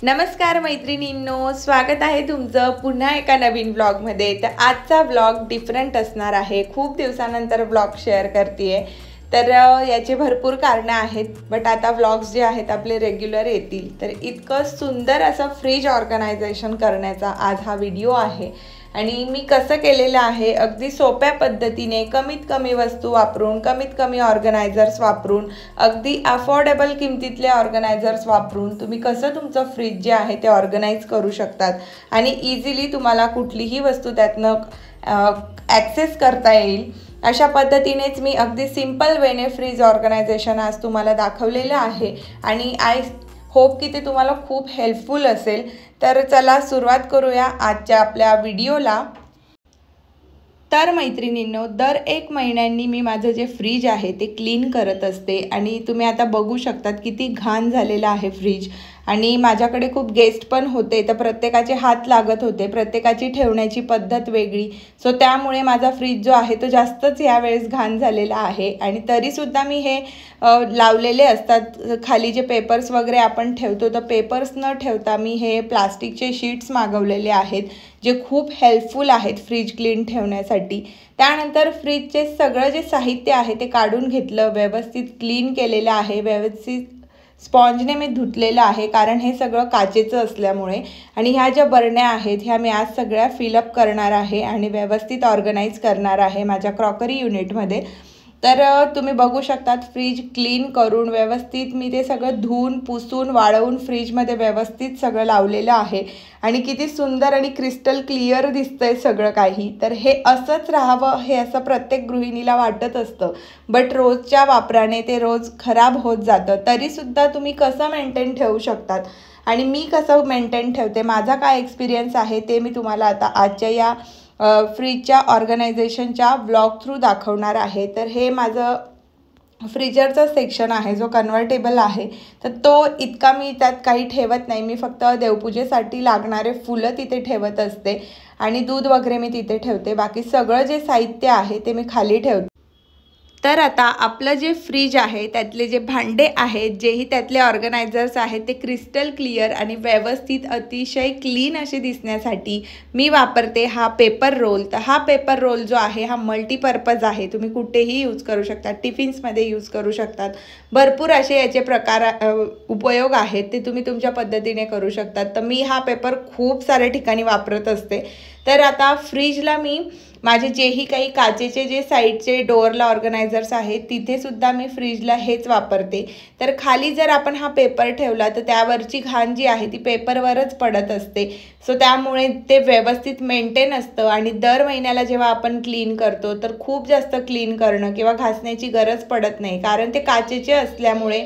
नमस्कार मैत्रिणींनो, स्वागत आहे तुमचं पुन्हा एका नवीन व्लॉगमध्ये। तर आजचा व्लॉग डिफरंट असणार आहे। खूप दिवसानंतर व्लॉग शेअर करतेय, तर याचे भरपूर कारणं आहेत। बट आता व्लॉग्स जे आहेत आपले रेग्युलर येतील। तर इतकं सुंदर असं फ्रीज ऑर्गनायझेशन करण्याचा आज हा व्हिडिओ आहे आणि मी कसं केलेलं आहे, अगदी सोप्या पद्धतीने कमीत कमी वस्तू वापरून, कमीत कमी ऑर्गनायझर्स वापरून, अगदी अफोर्डेबल किमतीतले ऑर्गनायझर्स वापरून तुम्ही कसं तुमचं फ्रीज जे आहे ते ऑर्गनाइज करू शकतात आणि इझिली तुम्हाला कुठलीही वस्तू त्यातनं ॲक्सेस करता येईल अशा पद्धतीनेच मी अगदी सिंपल वेने फ्रीज ऑर्गनायझेशन आज तुम्हाला दाखवलेलं आहे आणि आय होप की ते तुम्हाला खूप हेल्पफुल असेल। तर चला सुरुवात करूया आजच्या आपल्या व्हिडिओला। तर मैत्रिणींनो, दर 1 महिन्यांनी मी माझं जे फ्रीज आहे ते क्लीन करत असते आणि तुम्ही आता बघू शकतात किती घाण झालेलं आहे फ्रीज। आणि माझ्याकडे खूप गेस्ट पण होते, तर प्रत्येकाचे हात लागत होते, प्रत्येकाची ठेवण्याची पद्धत वेगळी। सो त्यामुळे माझा फ्रीज जो आहे तो जास्तच यावेळेस घाण झालेला आहे आणि तरीसुद्धा मी हे लावलेले असतात खाली जे पेपर्स वगैरे आपण ठेवतो, तर पेपर्स न ठेवता मी हे प्लास्टिकचे शीट्स मागवलेले आहेत जे खूप हेल्पफुल आहेत फ्रीज क्लीन ठेवण्यासाठी। त्यानंतर फ्रीजचे सगळं जे साहित्य आहे ते काढून घेतलं, व्यवस्थित क्लीन केलेलं आहे, व्यवस्थित स्पॉन्जने मी धुतलेलं आहे कारण हे सगळं काचेचं असल्यामुळे। आणि ह्या ज्या बरण्या आहेत ह्या मी आज सगळ्या फिलअप करणार आहे आणि व्यवस्थित ऑर्गनाइज करणार आहे माझ्या क्रॉकरी युनिटमध्ये। तर तुम्ही बघू शकतात फ्रीज क्लीन करून व्यवस्थित मी ते सगळं धुवून पुसून वाळवून फ्रीजमध्ये व्यवस्थित सगळं लावलेलं आहे आणि किती सुंदर आणि क्रिस्टल क्लिअर दिसतंय सगळं काही। तर हे असंच राहावं हे असं प्रत्येक गृहिणीला वाटत असतं, बट रोजच्या वापराने ते रोज खराब होत जातं। तरीसुद्धा तुम्ही कसं मेंटेन ठेवू शकतात आणि मी कसं मेंटेन ठेवते, माझा काय एक्सपिरियन्स आहे ते मी तुम्हाला आता आजच्या या फ्रीजच्या ऑर्गनायझेशनच्या ब्लॉग थ्रू दाखवणार आहे। तर हे माझं फ्रीजरचा सेक्शन आहे जो कन्व्हर्टेबल आहे, तर तो इतका मी त्यात काही ठेवत नाही। मी फक्त देवपूजेसाठी लागणारे फुलं तिथे ठेवत असते आणि दूध वगैरे मी तिथे ठेवते, बाकी सगळं जे साहित्य आहे ते मी खाली ठेवते। तर आता आपलं जे फ्रीज आहे त्यातले जे भांडे आहेत, जेही त्यातले ऑर्गनायझर्स आहेत ते क्रिस्टल क्लिअर आणि व्यवस्थित अतिशय क्लीन असे दिसण्यासाठी मी वापरते हा पेपर रोल। तर हा पेपर रोल जो आहे हा मल्टीपर्पज आहे, तुम्ही कुठेही यूज करू शकता, टिफिन्समध्ये यूज करू शकतात, भरपूर असे याचे प्रकार उपयोग आहेत, ते तुम्ही तुमच्या पद्धतीने करू शकतात। तर मी हा पेपर खूप साऱ्या ठिकाणी वापरत असते। तर आता फ्रीजला मी माझे जेही काही काचेचे जे साईडचे डोअरला ऑर्गनायझर्स आहेत तिथे सुद्धा मी फ्रीजला हेच वापरते। तर खाली जर आपण हा पेपर ठेवला तर त्यावरची घाण जी आहे ती पेपरवरच पडत असते। सो त्यामुळे ते व्यवस्थित मेंटेन असतं आणि दर महिन्याला जेव्हा आपण क्लीन करतो तर खूप जास्त क्लीन करणं किंवा घासण्याची गरज पडत नाही, कारण ते काचेचे असल्यामुळे,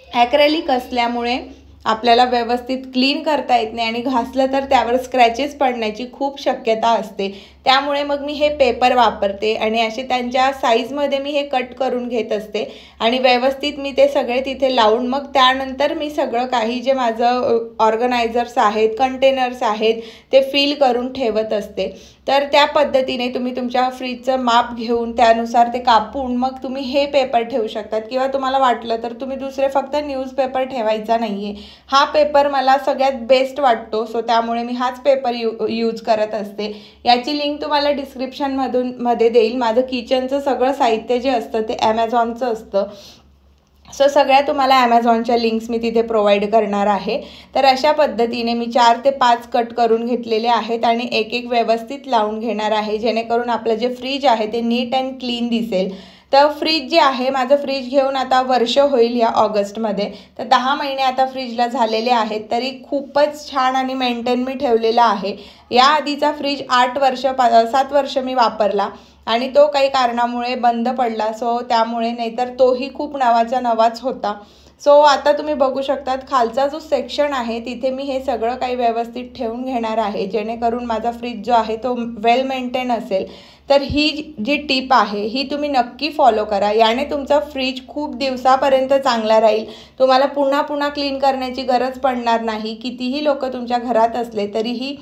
ॲक्रेलिक असल्यामुळे आपल्याला व्यवस्थित क्लीन करता येत नाही आणि घासलं तर त्यावर स्क्रॅचेस पडण्याची खूप शक्यता असते। त्यामुळे मग मी हे पेपर वापरते आणि असे त्यांच्या साईजमध्ये मी हे कट करून घेत असते आणि व्यवस्थित मी ते सगळे तिथे लावून मग त्यानंतर मी सगळं काही जे माझं ऑर्गनायझर्स आहेत, कंटेनर्स आहेत ते फिल करून ठेवत असते। तर त्या पद्धतीने तुम्ही तुमच्या फ्रीजचं माप घेऊन त्यानुसार ते कापून मग तुम्ही हे पेपर ठेवू शकतात किंवा तुम्हाला वाटलं तर तुम्ही दुसरे फक्त न्यूजपेपर ठेवायचा नाही आहे। हा पेपर मला सगळ्यात बेस्ट वाटतो, सो त्यामुळे मी हाच पेपर यूज करत असते। याची लिंक तुम्हाला डिस्क्रिप्शनमध्ये देईल। माझं किचनचं सगळं साहित्य जे असतं ते ॲमेझॉनचं असतं, सो सगळ्या तुम्हाला ॲमेझॉनच्या लिंक्स मी तिथे प्रोव्हाइड करणार आहे। तर अशा पद्धतीने मी 4 ते 5 कट करून घेतलेले आहेत आणि एक एक व्यवस्थित लावून घेणार आहे, जेणेकरून आपलं जे फ्रीज आहे ते नीट अँड क्लीन दिसेल। तर फ्रीज जे आहे, माझं फ्रीज घेऊन आता वर्ष होईल या ऑगस्टमध्ये, तर 10 महिने आता फ्रीजला झालेले आहेत, तरी खूपच छान आणि मेंटेन मी ठेवलेला आहे। या आधीचा फ्रीज 7 वर्ष मी वापरला आणि तो काही कारणामुळे बंद पडला, सो त्यामुळे, नाहीतर तोही खूप नवाचा नवाच होता। सो आता तुम्ही बघू शकतात खालचा जो सेक्शन आहे तिथे मी हे सगळं काही व्यवस्थित ठेवून घेणार आहे, जेणेकरून माझा फ्रीज जो आहे तो वेल मेंटेन असेल। तर ही जी टिप आहे ही तुम्ही नक्की फॉलो करा, याने तुमचा फ्रीज खूप दिवसापर्यंत चांगला राहील। तुम्हाला पुन्हा पुन्हा क्लीन करण्याची गरज पडणार नाही। कितीही लोक तुमच्या घरात असले तरीही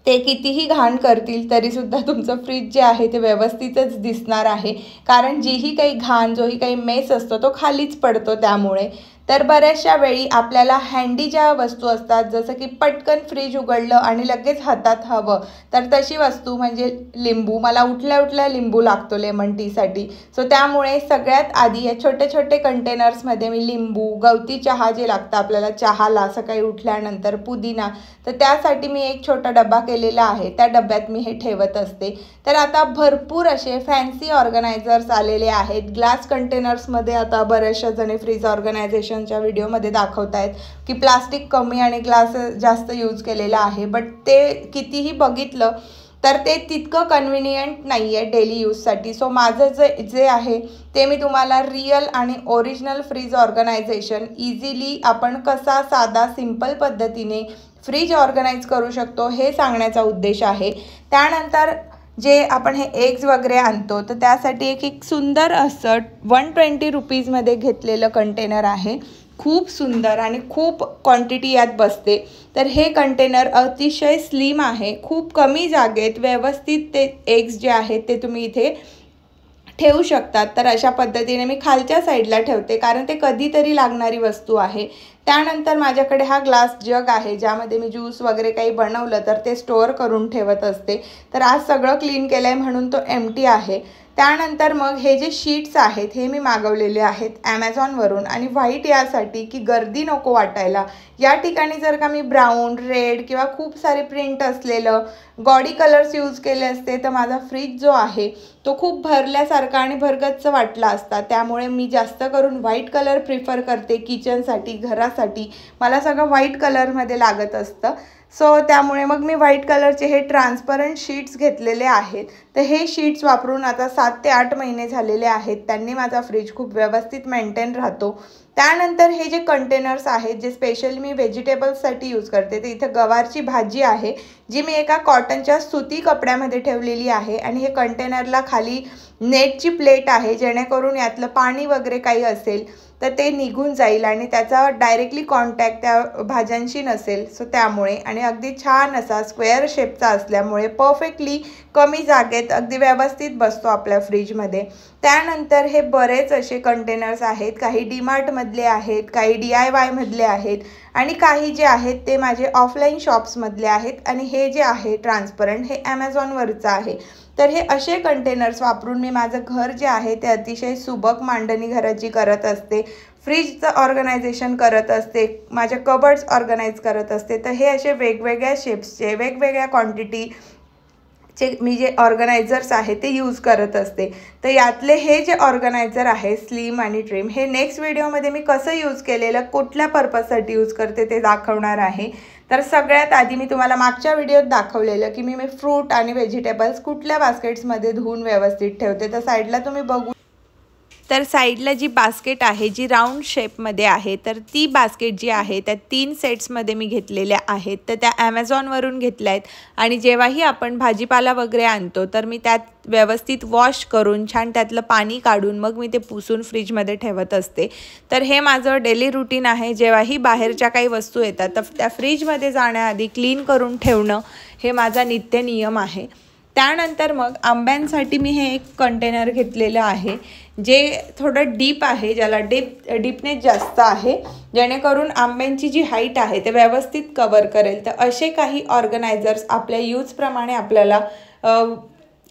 ते कितीही घाण करतील तरीसुद्धा तुमचं फ्रीज जे आहे ते व्यवस्थितच दिसणार आहे, कारण जीही काही घाण, जोही काही मेस असतो तो खालीच पडतो त्यामुळे। तर बऱ्याचशा वेळी आपल्याला हँडी ज्या वस्तू असतात, जसं की पटकन फ्रीज उघडलं आणि लगेच हातात हवं, तर तशी वस्तू म्हणजे लिंबू. मला उठल्या उठल्या लिंबू लागतो लेमन टीसाठी. सो त्यामुळे सगळ्यात आधी या छोटे छोटे कंटेनर्समध्ये मी लिंबू, गवती चहा जे लागतं आपल्याला चहाला सकाळी उठल्यानंतर, पुदिना, तर त्यासाठी मी एक छोटा डबा केलेला आहे. त्या डब्यात मी हे ठेवत असते. तर आता भरपूर असे फॅन्सी ऑर्गनायझर्स आलेले आहेत. ग्लास कंटेनर्समध्ये आता बऱ्याचशा जणी फ्रीज ऑर्गनायझेशनच्या व्हिडिओमध्ये दाखवत आहेत की प्लास्टिक कमी आणि ग्लास जास्त यूज केलेला आहे. बट ते कितीही बघितलं तर ते तितकं कन्व्हिनियंट नाही आहे डेली यूजसाठी. सो माझं जे आहे ते मी तुम्हाला रिअल आणि ओरिजिनल फ्रीज ऑर्गनायझेशन इझिली आपण कसा साधा सिंपल पद्धतीने फ्रीज ऑर्गनाइज करू शकतो हे सांगण्याचा उद्देश आहे. त्यानंतर जे आपण हे एग्स वगैरे आणतो तर त्यासाठी एक सुंदर असं 120 रुपीजमध्ये घेतलेलं कंटेनर आहे. खूप सुंदर आणि खूप क्वांटिटी यात बसते. तर हे कंटेनर अतिशय स्लिम आहे. खूप कमी जागेत व्यवस्थित ते एग्स जे आहेत ते तुम्ही इथे ठेवू शकतात. तर अशा पद्धतीने मी खालच्या साईडला ठेवते कारण ते कधीतरी लागणारी वस्तू आहे. त्यानंतर माझ्याकडे हा ग्लास जग आहे ज्यामध्ये मी ज्यूस वगैरे काही बनवलं तर ते स्टोअर करून ठेवत असते. तर आज सगळं क्लीन केलं आहे म्हणून तो एम्प्टी आहे. त्यानंतर मग हे जे शीट्स आहेत हे मी मागवलेले आहेत ॲमेझॉनवरून आणि व्हाईट यासाठी की गर्दी नको वाटायला. या ठिकाणी जर का मी ब्राऊन, रेड किंवा खूप सारे प्रिंट असलेलं गॉडी कलर्स यूज केले असते तर माझा फ्रीज जो आहे तो खूप भरल्यासारखा आणि भरगच्च वाटला असता. त्यामुळे मी जास्त करून व्हाईट कलर प्रिफर करते किचनसाठी, घरासाठी. मला सगळं व्हाईट कलरमध्ये लागत असतं. सो त्यामुळे मग मी व्हाईट कलरचे हे ट्रान्सपरंट शीट्स घेतलेले आहेत. तर हे शीट्स वापरून आता 7 ते 8 महिने झालेले आहेत. त्यांनी माझा फ्रीज खूप व्यवस्थित मेंटेन राहतो. त्यानंतर हे जे कंटेनर्स आहेत जे स्पेशली मी व्हेजिटेबल्ससाठी यूज करते, तर इथं गवारची भाजी आहे जी मी एका कॉटनच्या सुती कपड्यामध्ये ठेवलेली आहे आणि हे कंटेनरला खाली नेटची प्लेट आहे जेणेकरून यातलं पाणी वगैरे काही असेल तर ते निघून जाईल आणि त्याचा डायरेक्टली कॉन्टॅक्ट त्या भाज्यांशी नसेल. सो त्यामुळे आणि अगदी छान असा स्क्वेअर शेपचा असल्यामुळे परफेक्टली कमी जागेत अगदी व्यवस्थित बसतो आपल्या फ्रीजमध्ये. त्यानंतर हे बरेच असे कंटेनर्स आहेत. काही डीमार्टमधले आहेत, काही DIY मधले आहेत आणि काही जे आहेत ते माझे ऑफलाईन शॉप्समधले आहेत आणि हे जे आहे ट्रान्सपरंट हे ॲमेझॉनवरचं आहे. तर हे असे कंटेनर्स वापरून मी माझं घर जे आहे ते अतिशय सुबक मांडणी घराची करत असते. फ्रीजचं ऑर्गनायझेशन करत असते, माझ्या कबर्ड्स ऑर्गनाईज करत असते. तर हे असे वेगवेगळ्या शेप्सचे, वेगवेगळ्या क्वांटिटीचे मी जे ऑर्गनायझर्स आहे ते यूज करत असते. तर यातले हे जे ऑर्गनायझर आहे स्लिम आणि ट्रिम हे नेक्स्ट व्हिडिओमध्ये मी कसं यूज केलेलं, कुठल्या पर्पजसाठी यूज करते ते दाखवणार आहे. तर सगळ्यात आधी मी तुम्हाला मागच्या व्हिडिओत दाखवलेलं की मी फ्रूट आणि व्हेजिटेबल्स कुठल्या बास्केट्समध्ये धुवून व्यवस्थित ठेवते. तर साईडला तुम्ही बघू, तर साईडला जी बास्केट आहे जी राऊंड शेपमध्ये आहे तर ती बास्केट जी आहे त्या 3 सेट्समध्ये मी घेतलेल्या आहेत. तर त्या ॲमेझॉनवरून घेतल्या आहेत आणि जेव्हाही आपण भाजीपाला वगैरे आणतो तर मी त्यात व्यवस्थित वॉश करून छान त्यातलं पाणी काढून मग मी ते पुसून फ्रीजमध्ये ठेवत असते. तर हे माझं डेली रुटीन आहे. जेव्हाही बाहेरच्या काही वस्तू येतात तर त्या फ्रीजमध्ये जाण्याआधी क्लीन करून ठेवणं हे माझा नित्य नियम आहे. त्यानंतर मग आंब्यांसाठी मी हे एक कंटेनर घेतलेलं आहे जे थोडं डीप आहे, ज्याला डीपनेस जास्त आहे जेणेकरून आंब्यांची जी हाईट आहे ते व्यवस्थित कवर करेल. तर असे काही ऑर्गनायझर्स आपल्या यूजप्रमाणे आपल्याला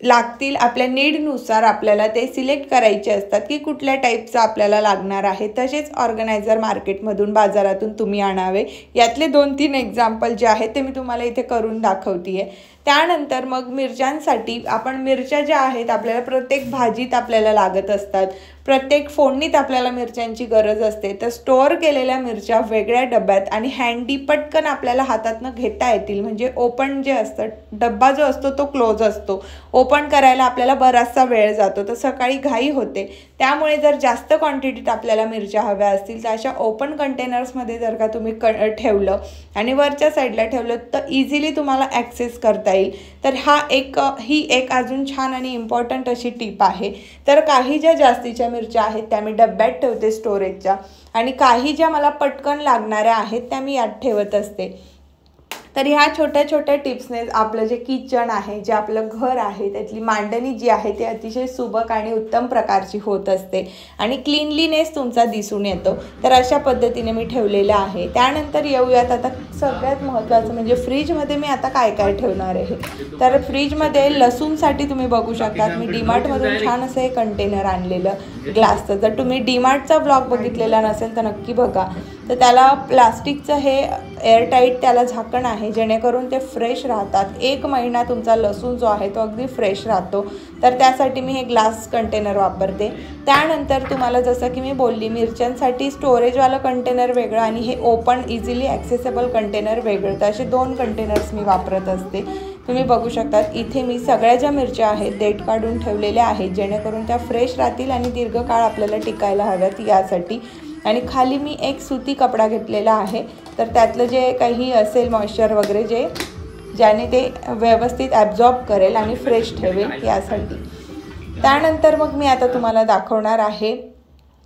लागतील. आपल्या नीडनुसार आपल्याला ते सिलेक्ट करायचे असतात की कुठल्या टाईपचं आपल्याला लागणार आहे. तसेच ऑर्गनायझर मार्केटमधून, बाजारातून तुम्ही आणावे. यातले 2-3 एक्झाम्पल जे आहेत ते मी तुम्हाला इथे करून दाखवते आहे. त्यानंतर मग मिरच्यांसाठी आपण मिरच्या ज्या आहेत आपल्याला प्रत्येक भाजीत आपल्याला लागत असतात, प्रत्येक फोडणीत आपल्याला मिरच्यांची गरज असते. तर स्टोअर केलेल्या मिरच्या वेगळ्या डब्यात आणि हँडी पटकन आपल्याला हातातनं घेता येतील. म्हणजे ओपन जे असतं, डब्बा जो असतो तो क्लोज असतो, ओपन करायला आपल्याला बराचसा वेळ जातो, तर सकाळी घाई होते. त्यामुळे जर जास्त क्वांटिटीत आपल्याला मिरच्या हव्या असतील तर अशा ओपन कंटेनर्समध्ये जर का तुम्ही ठेवलं आणि वरच्या साईडला ठेवलं तर इझिली तुम्हाला ॲक्सेस करता येईल. तर ही एक अजून छान आणि इम्पॉर्टंट अशी टिप आहे. तर काही ज्या जास्तीच्या मिरच्या आहेत त्या मी डब्यात ठेवते स्टोरेजच्या आणि काही ज्या मला पटकन लागणाऱ्या आहेत त्या मी यात ठेवत असते. तर ह्या छोट्या छोट्या टिप्सने आपलं जे किचन आहे, जे आपलं घर आहे, त्यातली मांडणी जी आहे ती अतिशय सुबक आणि उत्तम प्रकारची होत असते आणि क्लीनलीनेस तुमचा दिसून येतो. तर अशा पद्धतीने मी ठेवलेलं आहे. त्यानंतर येऊयात आता सगळ्यात महत्त्वाचं म्हणजे फ्रीजमध्ये मी आता काय काय ठेवणार आहे. तर फ्रीजमध्ये लसूणसाठी तुम्ही बघू शकता मी डीमार्टमधून छान असं हे कंटेनर आणलेलं ग्लासचं. जर तुम्ही डीमार्टचा ब्लॉग बघितलेला नसेल तर नक्की बघा. तर त्याला प्लास्टिकचं हे एअरटाईट त्याला झाकण आहे, जेणेकरून ते फ्रेश राहतात. 1 महिना तुमचा लसूण जो आहे तो अगदी फ्रेश राहतो. तर त्यासाठी मी हे ग्लास कंटेनर वापरते. त्यानंतर तुम्हाला जसं की मी बोलली, मिरच्यांसाठी स्टोरेजवालं कंटेनर वेगळं आणि हे ओपन इझिली ॲक्सेसेबल कंटेनर वेगळं. तर असे 2 कंटेनर्स मी वापरत असते. तुम्ही बघू शकता इथे मी सगळ्या ज्या मिरच्या आहेत देठ काढून ठेवलेल्या आहेत, जेणेकरून त्या फ्रेश राहतील आणि दीर्घकाळ आपल्याला टिकायला हव्यात यासाठी. आणि खाली मी एक सुती कपडा घेतलेला आहे, तर त्यातलं जे काही असेल मॉइश्चर वगैरे ज्याने ते व्यवस्थित ॲब्झॉर्ब करेल आणि फ्रेश ठेवेल यासाठी. त्यानंतर मग मी आता तुम्हाला दाखवणार आहे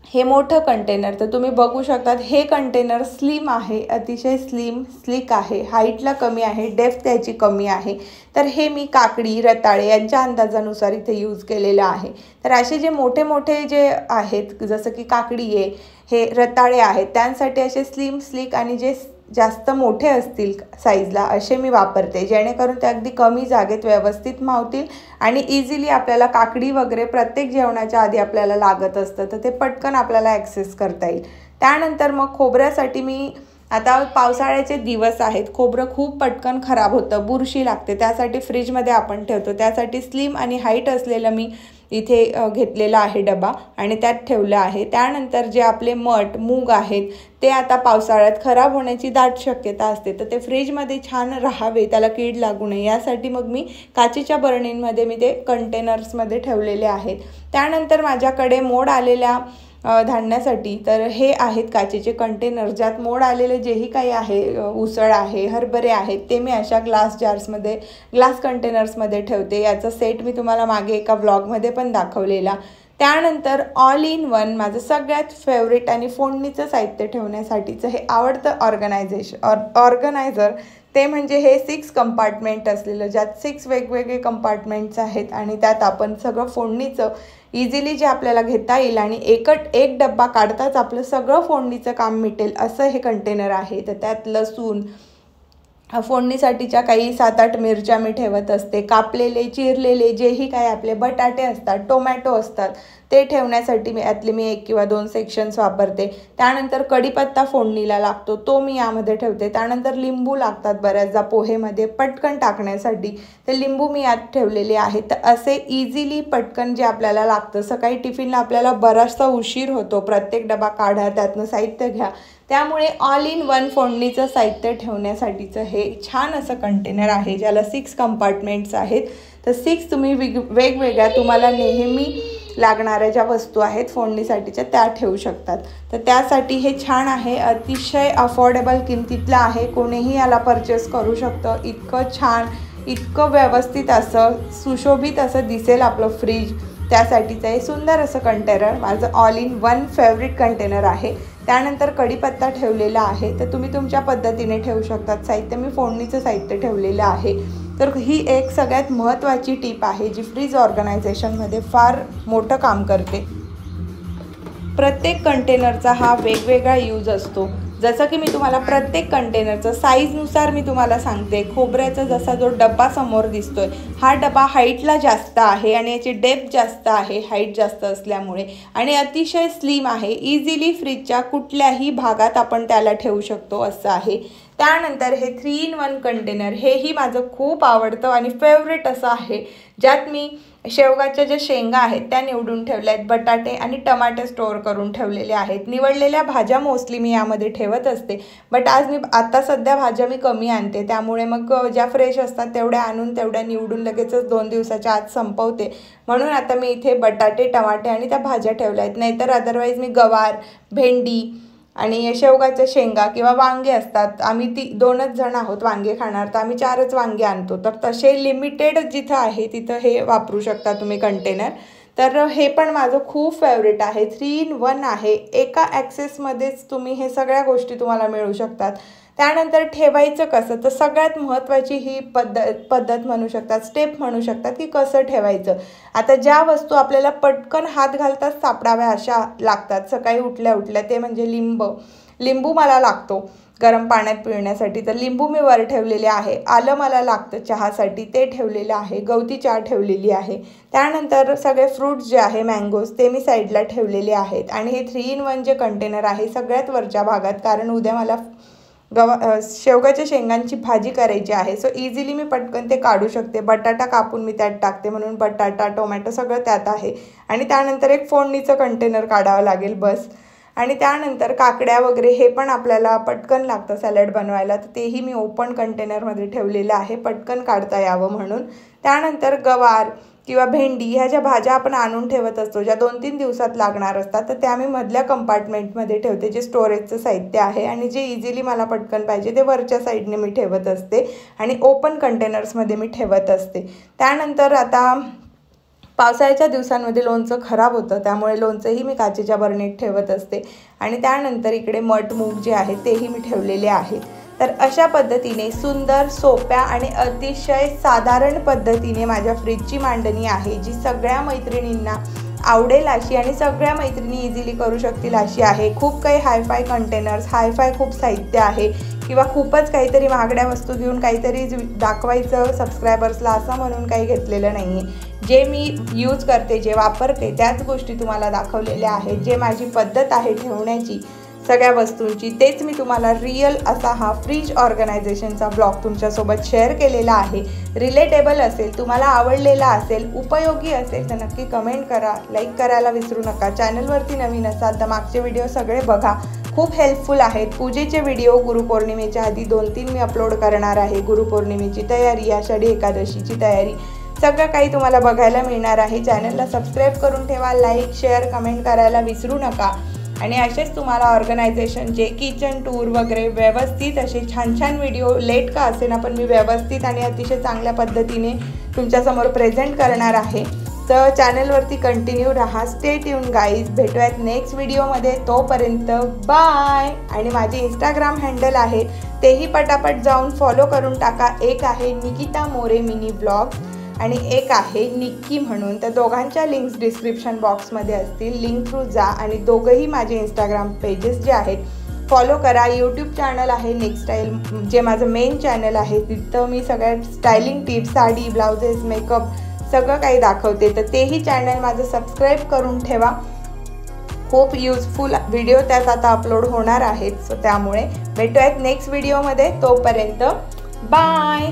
हे मोठं कंटेनर. तर तुम्ही बघू शकता हे कंटेनर स्लिम आहे, अतिशय स्लिक आहे, हाईटला कमी आहे, डेप्थ त्याची कमी आहे. तर हे मी काकडी, रताळे यांच्या अंदाजानुसार इथे यूज केलेलं आहे. तर असे जे मोठे मोठे जे आहेत, जसं की काकडी आहे, हे रताळे आहेत, त्यांसाठी असे स्लिक आणि जे जास्त मोठे असतील साईजला असे मी वापरते, जेणेकरून ते अगदी कमी जागेत व्यवस्थित मावतील आणि इझिली आपल्याला काकडी वगैरे प्रत्येक जेवणाच्या आधी आपल्याला लागत असतं, तर ते पटकन आपल्याला ॲक्सेस करता येईल. त्यानंतर मग खोबऱ्यासाठी मी आता पावसाळ्याचे दिवस आहेत, खोबरं खूप पटकन खराब होतं, बुरशी लागते, त्यासाठी फ्रीजमध्ये आपण ठेवतो. त्यासाठी स्लिम आणि हाईट असलेलं मी इथे घेतलेला आहे डबा आणि त्यात ठेवलं आहे. त्यानंतर जे आपले मठ, मूग आहेत ते आता पावसाळ्यात खराब होण्याची दाट शक्यता असते, तर ते फ्रीजमध्ये छान राहावे, त्याला कीड लागू नये यासाठी मग मी काचेच्या बरणींमध्ये मी ते कंटेनर्समध्ये ठेवलेले आहेत. त्यानंतर माझ्याकडे मोड आलेल्या धान्यासाठी तर हे आहेत काचेचे कंटेनर, ज्यात मोड आलेले जेही काही आहे, उसळ आहे, हरभरे आहेत, ते मी अशा ग्लास कंटेनर्समध्ये ठेवते. याचा सेट मी तुम्हाला मागे एका व्लॉगमध्ये पण दाखवलेला. त्यानंतर ऑल इन वन माझं सगळ्यात फेवरेट आणि फोडणीचं साहित्य ठेवण्यासाठीचं हे आवडतं ऑर्गनायझर ते म्हणजे हे 6 कंपार्टमेंट असलेलं, ज्यात 6 वेगवेगळे कंपार्टमेंट्स आहेत आणि त्यात आपण सगळं फोडणीचं इझिली जे आपल्याला घेता येईल आणि एक डब्बा काढताच आपलं सगळं फोडणीचं काम मिटेल असं हे कंटेनर आहे. तर त्यात लसूण, फोडणीसाठीच्या काही 7-8 मिरच्या मी ठेवत असते, कापलेले, चिरलेले जेही काही आपले बटाटे असतात, टोमॅटो असतात, ते ठेवण्यासाठी मी 1 किंवा 2 सेक्शन्स वापरते. त्यानंतर कढीपत्ता फोडणीला लागतो, तो मी यामध्ये ठेवते. त्यानंतर लिंबू लागतात बऱ्याचदा पोहेमध्ये पटकन टाकण्यासाठी, तर लिंबू मी यात ठेवलेले आहेत. तर असे इझिली पटकन जे आपल्याला लागतं, सकाळी टिफिनला आपल्याला बराचसा उशीर होतो, प्रत्येक डबा काढा, त्यातनं साहित्य घ्या, त्यामुळे ऑल इन वन फोडणीचं साहित्य ठेवण्यासाठीचं हे छान असं कंटेनर आहे, ज्याला 6 कंपार्टमेंट्स आहेत. तर 6 तुम्ही वेगवेगळ्या तुम्हाला नेहमी लागणाऱ्या ज्या वस्तू आहेत फोडणीसाठीच्या त्या ठेवू शकतात. तर त्यासाठी हे छान आहे, अतिशय अफोर्डेबल किमतीतलं आहे, कोणीही याला परचेस करू शकतं. इतकं छान, इतकं व्यवस्थित असं सुशोभित असं दिसेल आपलं फ्रीज, त्यासाठीचं हे सुंदर असं कंटेनर माझं all in one favourite container आहे. त्यानंतर कढीपत्ता ठेवलेला आहे, तर तुम्ही तुमच्या पद्धतीने ठेवू शकतात. साहित्य मी फोडणीचं साहित्य ठेवलेलं आहे. तर ही एक सगळ्यात महत्त्वाची टिप आहे जी फ्रीज ऑर्गनायझेशनमध्ये फार मोठं काम करते. प्रत्येक कंटेनरचा हा वेगवेगळा यूज असतो. जसं की मी तुम्हाला प्रत्येक कंटेनरचं साईजनुसार मी तुम्हाला सांगते. खोबऱ्याचा जसा जो डब्बा समोर दिसतोय, हा डबा हाईटला जास्त आहे आणि याची डेप्थ जास्त आहे हाईट जास्त असल्यामुळे, आणि अतिशय स्लिम आहे. इझिली फ्रीजच्या कुठल्याही भागात आपण त्याला ठेवू शकतो असं आहे. त्यानंतर हे 3 in 1 कंटेनर, हेही माझं खूप आवडतं आणि फेवरेट असं आहे, ज्यात मी शेवगाच्या ज्या शेंगा आहेत त्या निवडून ठेवल्या आहेत, बटाटे आणि टमाटे स्टोअर करून ठेवलेले आहेत. निवडलेल्या भाज्या मोस्टली मी यामध्ये ठेवत असते, बट आता सध्या भाज्या मी कमी आणते, त्यामुळे मग ज्या फ्रेश असतात तेवढ्या आणून तेवढ्या निवडून लगेचच 2 दिवसाच्या आत संपवते. म्हणून आता मी इथे बटाटे, टमाटे आणि त्या भाज्या ठेवल्या आहेत. नाहीतर अदरवाईज मी गवार, भेंडी आणि शेवगाच्या शेंगा किंवा वांगे असतात, आम्ही 2च जण आहोत वांगे खाणार, तर आम्ही 4च वांगे आणतो. तर तसे लिमिटेड जिथं आहे तिथं हे वापरू शकता तुम्ही कंटेनर. तर हे पण माझं खूप फेवरेट आहे. 3 in 1 आहे, एका ॲक्सेसमध्येच तुम्ही हे सगळ्या गोष्टी तुम्हाला मिळू शकतात. त्यानंतर ठेवायचं कसं, तर सगळ्यात महत्त्वाची ही पद्धत म्हणू शकतात, स्टेप म्हणू शकतात की कसं ठेवायचं. आता ज्या वस्तू आपल्याला पटकन हात घालताच सापडाव्या अशा लागतात सकाळी उठल्या उठल्या, ते म्हणजे लिंबू मला लागतो गरम पाण्यात पिळण्यासाठी, तर लिंबू मी वर ठेवलेले आहे. आलं मला लागतं चहासाठी, ते ठेवलेलं आहे. गवती चहा ठेवलेली आहे. त्यानंतर सगळे फ्रूट्स जे आहे मँगोज ते मी साईडला ठेवलेले आहेत. आणि हे 3-in-1 जे कंटेनर आहे सगळ्यात वरच्या भागात, कारण उद्या मला शेवगाच्या शेंगांची भाजी करायची आहे. सो इझिली मी पटकन ते काढू शकते. बटाटा कापून मी त्यात टाकते म्हणून बटाटा टोमॅटो सगळं त्यात आहे. आणि त्यानंतर एक फोडणीचं कंटेनर काढावं लागेल बस. आणि त्यानंतर काकड्या वगैरे हे पण आपल्याला पटकन लागतं सॅलड बनवायला, तर तेही मी ओपन कंटेनरमध्ये ठेवलेलं आहे पटकन काढता यावं म्हणून. त्यानंतर गवार किंवा भेंडी ह्या ज्या भाज्या आपण आणून ठेवत असतो, ज्या 2-3 दिवसात लागणार असतात, तर त्या मी मधल्या कंपार्टमेंटमध्ये ठेवते, जे स्टोरेजचं साहित्य आहे. आणि जे इझिली मला पटकन पाहिजे ते वरच्या साईडने मी ठेवत असते आणि ओपन कंटेनर्समध्ये मी ठेवत असते. त्यानंतर आता पावसाळ्याच्या दिवसांमध्ये लोणचं खराब होतं, त्यामुळे लोणचंही मी काचेच्या बरणीत ठेवत असते. आणि त्यानंतर इकडे मठ मूग जे आहे तेही मी ठेवलेले आहेत. तर अशा पद्धतीने सुंदर, सोप्या आणि अतिशय साधारण पद्धतीने माझ्या फ्रीजची मांडणी आहे, जी सगळ्या मैत्रिणींना आवडेल अशी आणि सगळ्या मैत्रिणी इझिली करू शकतील अशी आहे. खूप काही हायफाय कंटेनर्स, हायफाय खूप साहित्य आहे किंवा खूपच काहीतरी महागड्या वस्तू घेऊन काहीतरी दाखवायचं सबस्क्रायबर्सला असं म्हणून काही घेतलेलं नाही आहे. जे मी यूज करते, जे वापरते त्याच गोष्टी तुम्हाला दाखवलेल्या आहेत. जे माझी पद्धत आहे ठेवण्याची सगळ्या वस्तूंची, तेच मी तुम्हाला रिअल असा हा फ्रीज ऑर्गनायझेशनचा ब्लॉग तुमच्यासोबत शेअर केलेला आहे. रिलेटेबल असेल, तुम्हाला आवडलेला असेल, उपयोगी असेल तर नक्की कमेंट करा, लाईक करायला विसरू नका. चॅनलवरती नवीन असाल तर मागचे व्हिडिओ सगळे बघा, खूप हेल्पफुल आहेत. पूजेचे व्हिडिओ गुरुपौर्णिमेच्या आधी 2-3 मी अपलोड करणार आहे. गुरुपौर्णिमेची तयारी, आषाढी एकादशीची तयारी, सगळं काही तुम्हाला बघायला मिळणार आहे. चॅनलला सबस्क्राईब करून ठेवा, लाईक शेअर कमेंट करायला विसरू नका. आणि असेच तुम्हाला ऑर्गनायझेशनचे किचन टूर वगैरे व्यवस्थित असे छान छान व्हिडिओ, लेट का असेना पण मी व्यवस्थित आणि अतिशय चांगल्या पद्धतीने तुमच्यासमोर प्रेझेंट करणार आहे. तर चॅनलवरती कंटिन्यू राहा. Stay tune guys. भेटूयात नेक्स्ट व्हिडिओमध्ये. तोपर्यंत बाय. आणि माझे इंस्टाग्राम हँडल आहे तेही पटापट जाऊन फॉलो करून टाका. एक आहे निकिता मोरे मिनी ब्लॉग आणि एक आहे निक्की म्हणून. तर दोघांच्या लिंक्स डिस्क्रिप्शन बॉक्समध्ये असतील. लिंक थ्रू जा आणि दोघंही माझे इंस्टाग्राम पेजेस जे आहेत फॉलो करा. यूट्यूब चॅनल आहे नेक्स्ट स्टाईल, जे माझं मेन चॅनल आहे. तिथं मी सगळ्या styling tips, sari, blouses, makeup सगळं काही दाखवते. तर तेही चॅनल माझं सबस्क्राईब करून ठेवा. खूप युजफुल व्हिडिओ त्यात आता अपलोड होणार आहेत. सो त्यामुळे भेटूयात नेक्स्ट व्हिडिओमध्ये. तोपर्यंत बाय.